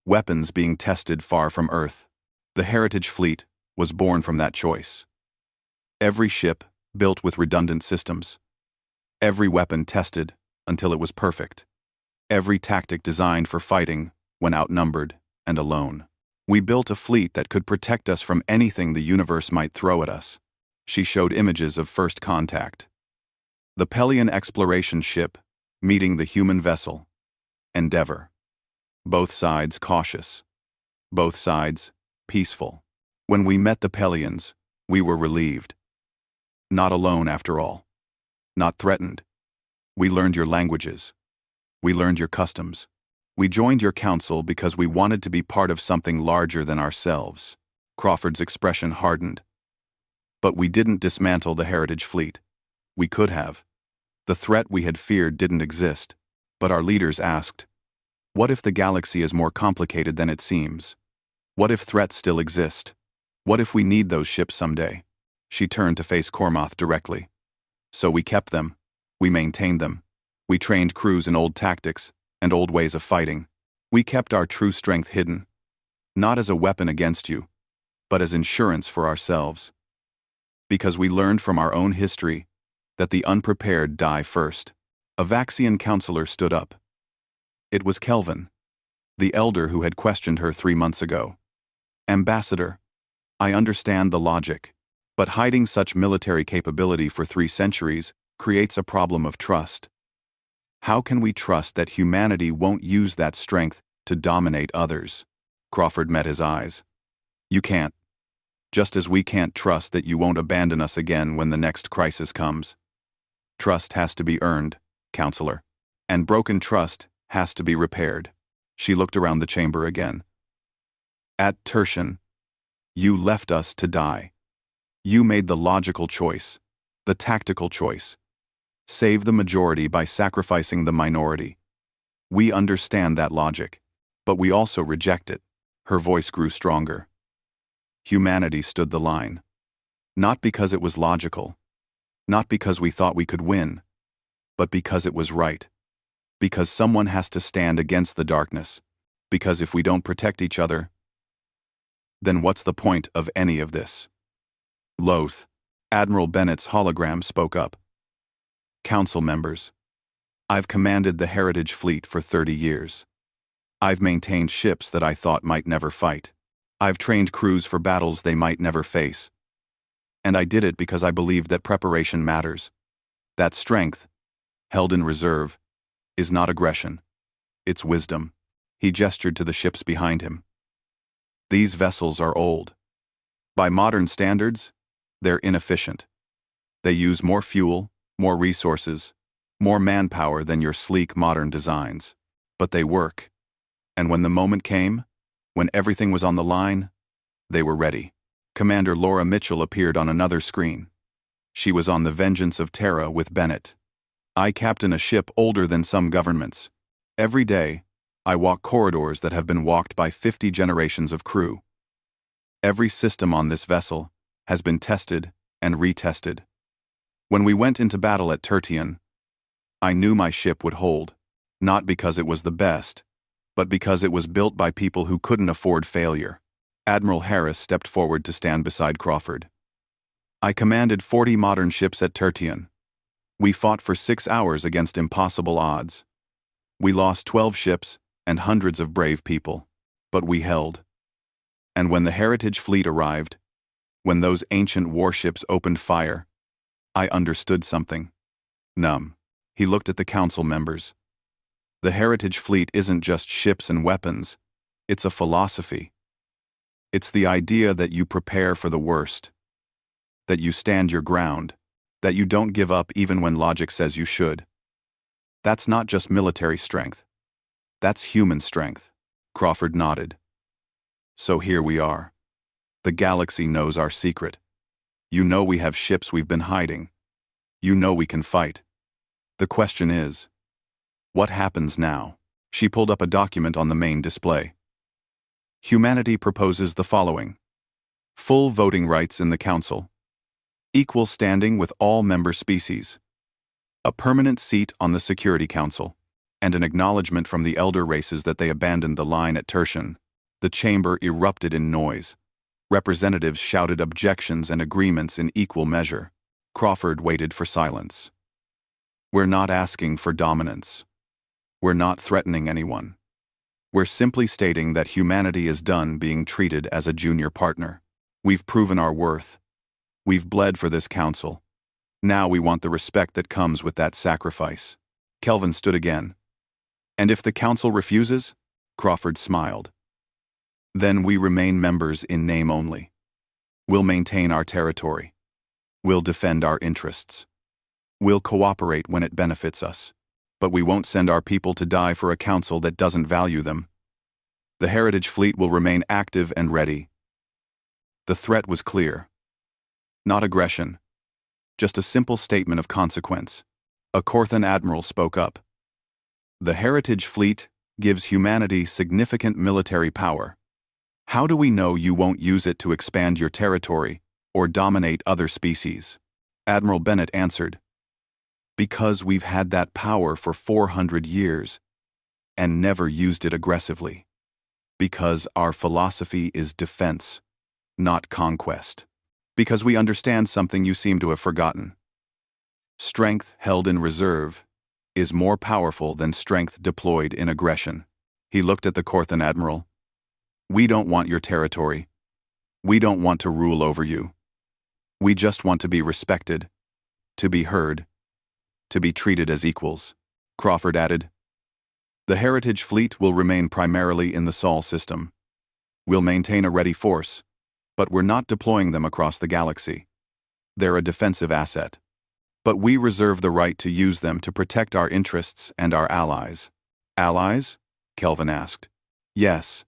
weapons being tested far from Earth. The Heritage Fleet was born from that choice. Every ship built with redundant systems. Every weapon tested until it was perfect. Every tactic designed for fighting when outnumbered and alone. We built a fleet that could protect us from anything the universe might throw at us. She showed images of first contact. The Pelion exploration ship meeting the human vessel, Endeavor. Both sides cautious. Both sides peaceful. When we met the Pelions, we were relieved. Not alone after all. Not threatened. We learned your languages. We learned your customs. We joined your council because we wanted to be part of something larger than ourselves. Crawford's expression hardened. But we didn't dismantle the Heritage Fleet. We could have. The threat we had feared didn't exist, but our leaders asked, what if the galaxy is more complicated than it seems? What if threats still exist? What if we need those ships someday? She turned to face Cormoth directly. So we kept them. We maintained them. We trained crews in old tactics and old ways of fighting. We kept our true strength hidden, not as a weapon against you, but as insurance for ourselves. Because we learned from our own history that the unprepared die first. A Vaxian counselor stood up. It was Kelvin, the elder who had questioned her 3 months ago. Ambassador, I understand the logic, but hiding such military capability for 3 centuries creates a problem of trust. How can we trust that humanity won't use that strength to dominate others? Crawford met his eyes. You can't. Just as we can't trust that you won't abandon us again when the next crisis comes. Trust has to be earned, counselor. And broken trust has to be repaired. She looked around the chamber again. At Tertian, you left us to die. You made the logical choice, the tactical choice. Save the majority by sacrificing the minority. We understand that logic, but we also reject it. Her voice grew stronger. Humanity stood the line. Not because it was logical, not because we thought we could win, but because it was right. Because someone has to stand against the darkness. Because if we don't protect each other, then what's the point of any of this? Loath, Admiral Bennett's hologram spoke up. Council members, I've commanded the Heritage Fleet for 30 years. I've maintained ships that I thought might never fight. I've trained crews for battles they might never face. And I did it because I believed that preparation matters. That strength, held in reserve, is not aggression. It's wisdom. He gestured to the ships behind him. These vessels are old. By modern standards, they're inefficient. They use more fuel, more resources, more manpower than your sleek modern designs. But they work. And when the moment came, when everything was on the line, they were ready. Commander Laura Mitchell appeared on another screen. She was on the Vengeance of Terra with Bennett. I captain a ship older than some governments. Every day, I walk corridors that have been walked by 50 generations of crew. Every system on this vessel has been tested and retested. When we went into battle at Tertian, I knew my ship would hold, not because it was the best, but because it was built by people who couldn't afford failure. Admiral Harris stepped forward to stand beside Crawford. I commanded 40 modern ships at Tertian. We fought for 6 hours against impossible odds. We lost 12 ships and hundreds of brave people, but we held. And when the Heritage Fleet arrived, when those ancient warships opened fire, I understood something. Numb. He looked at the council members. The Heritage Fleet isn't just ships and weapons, it's a philosophy. It's the idea that you prepare for the worst, that you stand your ground, that you don't give up even when logic says you should. That's not just military strength. That's human strength. Crawford nodded. So here we are. The galaxy knows our secret. You know we have ships we've been hiding. You know we can fight. The question is, what happens now? She pulled up a document on the main display. Humanity proposes the following: full voting rights in the Council, equal standing with all member species, a permanent seat on the Security Council, and an acknowledgement from the elder races that they abandoned the line at Tertian. The chamber erupted in noise. Representatives shouted objections and agreements in equal measure. Crawford waited for silence. We're not asking for dominance. We're not threatening anyone. We're simply stating that humanity is done being treated as a junior partner. We've proven our worth. We've bled for this council. Now we want the respect that comes with that sacrifice. Kelvin stood again. And if the council refuses? Crawford smiled. Then we remain members in name only. We'll maintain our territory. We'll defend our interests. We'll cooperate when it benefits us. But we won't send our people to die for a council that doesn't value them. The Heritage Fleet will remain active and ready. The threat was clear. Not aggression, just a simple statement of consequence. A Corthan admiral spoke up. The Heritage Fleet gives humanity significant military power. How do we know you won't use it to expand your territory or dominate other species? Admiral Bennett answered. Because we've had that power for 400 years and never used it aggressively. Because our philosophy is defense, not conquest. Because we understand something you seem to have forgotten. Strength held in reserve is more powerful than strength deployed in aggression. He looked at the Corthan admiral. We don't want your territory. We don't want to rule over you. We just want to be respected, to be heard, to be treated as equals. Crawford added. The Heritage Fleet will remain primarily in the Sol system. We'll maintain a ready force, but we're not deploying them across the galaxy. They're a defensive asset. But we reserve the right to use them to protect our interests and our allies. Allies? Kelvin asked. Yes.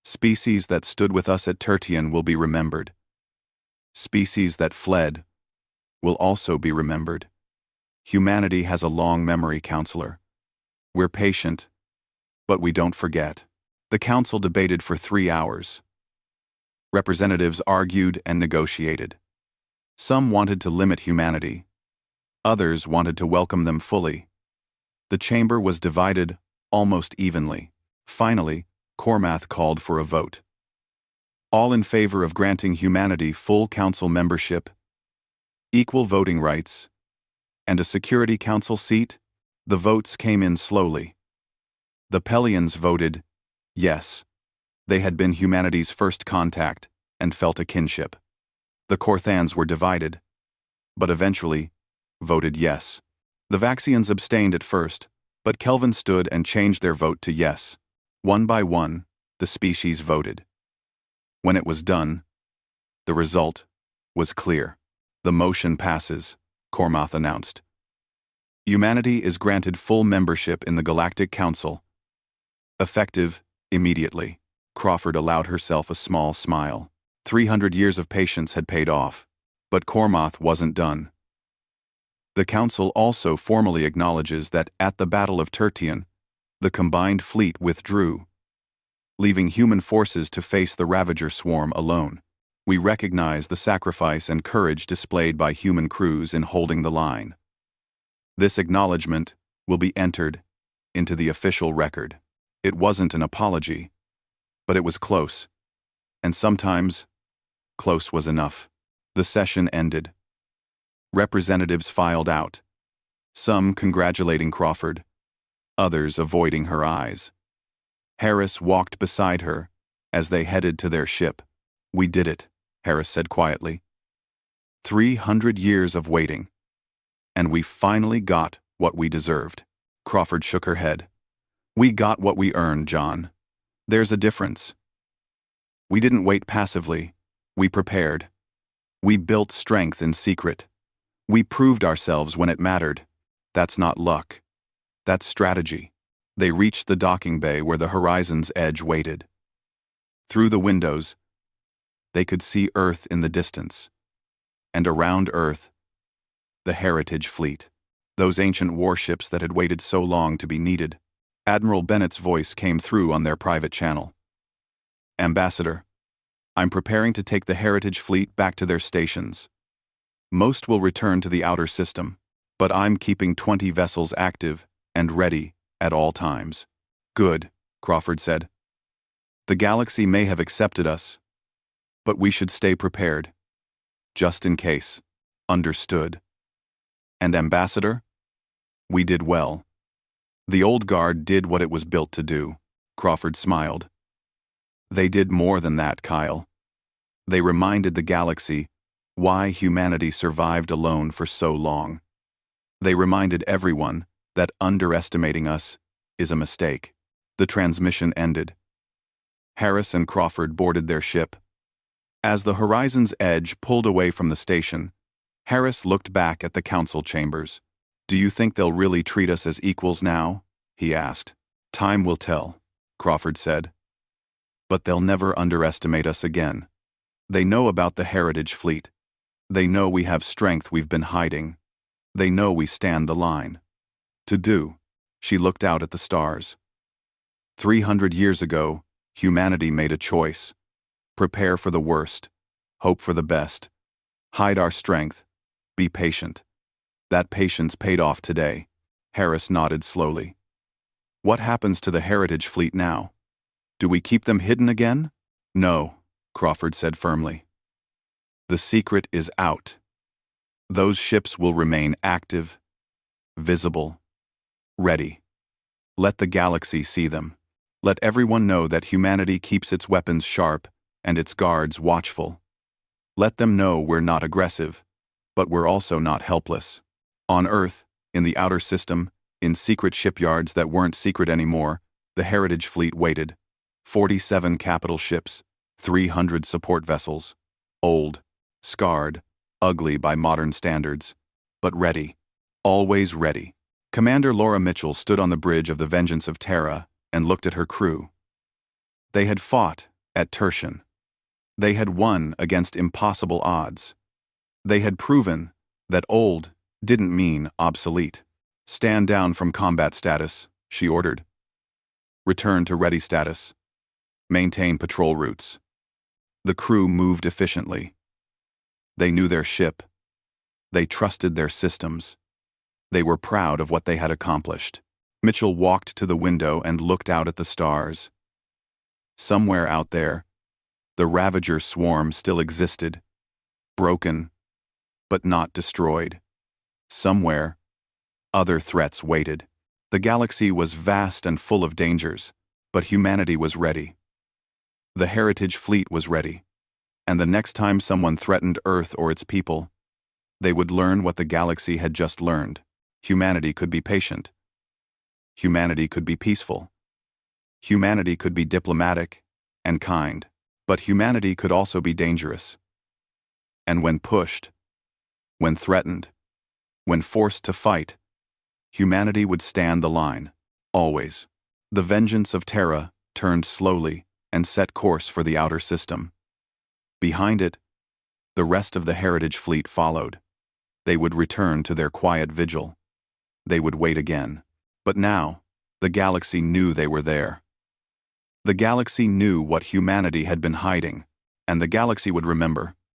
Species that stood with us at Tertian will be remembered. Species that fled will also be remembered. Humanity has a long memory, Counselor. We're patient, but we don't forget. The Council debated for 3 hours. Representatives argued and negotiated. Some wanted to limit humanity. Others wanted to welcome them fully. The chamber was divided almost evenly. Finally, Cormath called for a vote. All in favor of granting humanity full council membership, equal voting rights, and a Security Council seat? The votes came in slowly. The Pelians voted yes. They had been humanity's first contact and felt a kinship. The Corthans were divided, but eventually voted yes. The Vaxians abstained at first, but Kelvin stood and changed their vote to yes. One by one, the species voted. When it was done, the result was clear. The motion passes, Cormath announced. Humanity is granted full membership in the Galactic Council. Effective immediately. Crawford allowed herself a small smile. 300 years of patience had paid off, but Cormath wasn't done. The Council also formally acknowledges that at the Battle of Tertian, the combined fleet withdrew, leaving human forces to face the Ravager swarm alone. We recognize the sacrifice and courage displayed by human crews in holding the line. This acknowledgement will be entered into the official record. It wasn't an apology, but it was close. And sometimes, close was enough. The session ended. Representatives filed out, some congratulating Crawford, others avoiding her eyes. Harris walked beside her as they headed to their ship. We did it, Harris said quietly. 300 years of waiting, and we finally got what we deserved. Crawford shook her head. We got what we earned, John. There's a difference. We didn't wait passively. We prepared. We built strength in secret. We proved ourselves when it mattered. That's not luck. That's strategy. They reached the docking bay where the horizon's edge waited. Through the windows, they could see Earth in the distance. And around Earth, the Heritage Fleet. Those ancient warships that had waited so long to be needed. Admiral Bennett's voice came through on their private channel. Ambassador, I'm preparing to take the Heritage Fleet back to their stations. Most will return to the outer system, but I'm keeping 20 vessels active and ready at all times. Good, Crawford said. The galaxy may have accepted us, but we should stay prepared. Just in case. Understood. And Ambassador? We did well. The old guard did what it was built to do. Crawford smiled. They did more than that, Kyle. They reminded the galaxy why humanity survived alone for so long. They reminded everyone that underestimating us is a mistake. The transmission ended. Harris and Crawford boarded their ship. As the horizon's edge pulled away from the station, Harris looked back at the council chambers. Do you think they'll really treat us as equals now? He asked. Time will tell, Crawford said. But they'll never underestimate us again. They know about the Heritage Fleet. They know we have strength we've been hiding. They know we stand the line. To do, she looked out at the stars. 300 years ago, humanity made a choice. Prepare for the worst, hope for the best, hide our strength, be patient. That patience paid off today. Harris nodded slowly. What happens to the Heritage Fleet now? Do we keep them hidden again? No, Crawford said firmly. The secret is out. Those ships will remain active, visible, ready. Let the galaxy see them. Let everyone know that humanity keeps its weapons sharp and its guards watchful. Let them know we're not aggressive, but we're also not helpless. On Earth, in the outer system, in secret shipyards that weren't secret anymore, the Heritage Fleet waited. 47 capital ships, 300 support vessels. Old, scarred, ugly by modern standards, but ready. Always ready. Commander Laura Mitchell stood on the bridge of the Vengeance of Terra and looked at her crew. They had fought at Tertian. They had won against impossible odds. They had proven that old didn't mean obsolete. Stand down from combat status, she ordered. Return to ready status. Maintain patrol routes. The crew moved efficiently. They knew their ship. They trusted their systems. They were proud of what they had accomplished. Mitchell walked to the window and looked out at the stars. Somewhere out there, the Ravager swarm still existed, broken, but not destroyed. Somewhere, other threats waited. The galaxy was vast and full of dangers, but humanity was ready. The Heritage Fleet was ready, and the next time someone threatened Earth or its people, they would learn what the galaxy had just learned. Humanity could be patient. Humanity could be peaceful. Humanity could be diplomatic and kind, but humanity could also be dangerous. And when pushed, when threatened, when forced to fight, humanity would stand the line, always. The Vengeance of Terra turned slowly and set course for the outer system. Behind it, the rest of the Heritage Fleet followed. They would return to their quiet vigil. They would wait again. But now, the galaxy knew they were there. The galaxy knew what humanity had been hiding, and the galaxy would remember.